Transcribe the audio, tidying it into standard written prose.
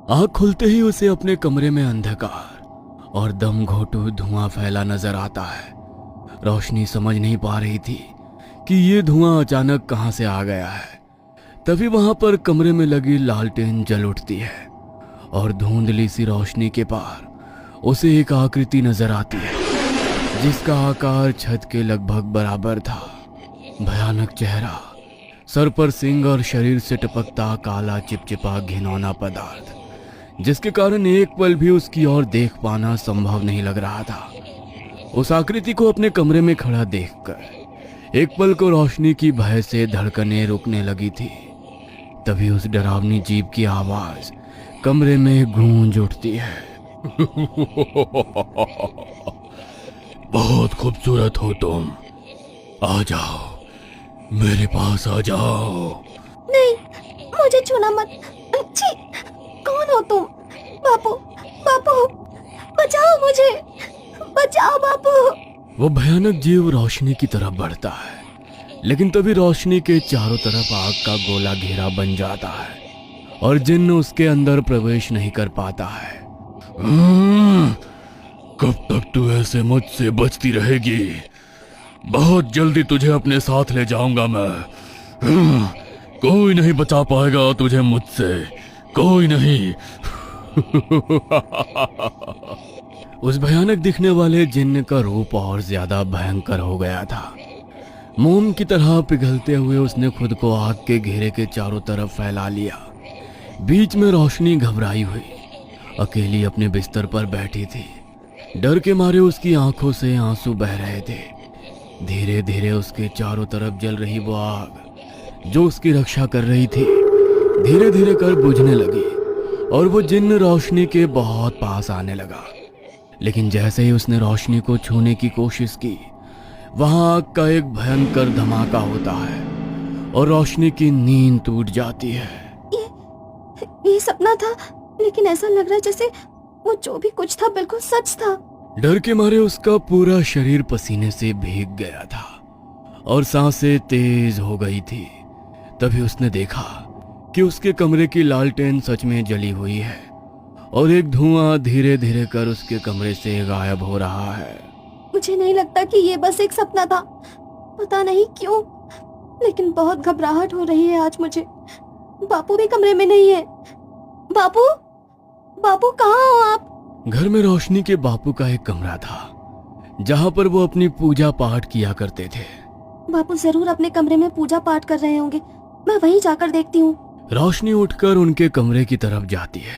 आँख खुलते ही उसे अपने कमरे में अंधकार और दम घोटू धुआं फैला नजर आता है। रोशनी समझ नहीं पा रही थी कि ये धुआं अचानक कहां से आ गया है। तभी वहां पर कमरे में लगी लालटेन जल उठती है और धुंधली सी रोशनी के पार उसे एक आकृति नजर आती है जिसका आकार छत के लगभग बराबर था। भयानक चेहरा, सर पर सींग और शरीर से टपकता काला चिपचिपा घिनौना पदार्थ, जिसके कारण एक पल भी उसकी ओर देख पाना संभव नहीं लग रहा था। उस आकृति को अपने कमरे में खड़ा देखकर एक पल को रोशनी की भय से धड़कनें रुकने लगी थी। तभी उस डरावनी जीभ की आवाज कमरे में गूंज उठती है। बहुत खूबसूरत हो तुम, आ जाओ, मेरे पास आ जाओ। नहीं, मुझे छूना मत। छी, कौन हो तुम? बापू, बापू, बचाओ मुझे, बचाओ बापू। वो भयानक जीव रोशनी की तरफ बढ़ता है, लेकिन तभी रोशनी के चारों तरफ आग का गोला घेरा बन जाता है और जिन्न उसके अंदर प्रवेश नहीं कर पाता है। कब तक तू ऐसे मुझसे बचती रहेगी? बहुत जल्दी तुझे अपने साथ ले जाऊंगा मैं। कोई नहीं बचा पाएगा तुझे मुझसे, कोई नहीं। उस भयानक दिखने वाले जिन्न का रूप और ज्यादा भयंकर हो गया था। मोम की तरह पिघलते हुए उसने खुद को आग के घेरे के चारों तरफ फैला लिया। बीच में रोशनी घबराई हुई अकेली अपने बिस्तर पर बैठी थी। डर के मारे उसकी आंखों से आंसू बह रहे थे। धीरे धीरे उसके चारों तरफ जल रही वो आग जो उसकी रक्षा कर रही थी धीरे धीरे कर बुझने लगी और वो जिन्न रोशनी के बहुत पास आने लगा। लेकिन जैसे ही उसने रोशनी को छूने की कोशिश की, वहां आग का एक भयंकर धमाका होता है और रोशनी की नींद टूट जाती है। ये सपना था, लेकिन ऐसा लग रहा है जैसे वो जो भी कुछ था बिल्कुल सच था। डर के मारे उसका पूरा शरीर पसीने से भीग गया था और सांसें तेज हो गई थी। तभी उसने देखा कि उसके कमरे की लालटेन सच में जली हुई है और एक धुआं धीरे धीरे कर उसके कमरे से गायब हो रहा है। मुझे नहीं लगता कि ये बस एक सपना था, पता नहीं क्यों, लेकिन बहुत घबराहट हो रही है आज मुझे। बापू भी कमरे में नहीं है। बापू, बापू कहाँ हो आप? घर में रोशनी के बापू का एक कमरा था जहां पर वो अपनी पूजा पाठ किया करते थे। बापू जरूर अपने कमरे में पूजा पाठ कर रहे होंगे, मैं वहीं जाकर देखती हूँ। रोशनी उठकर उनके कमरे की तरफ जाती है।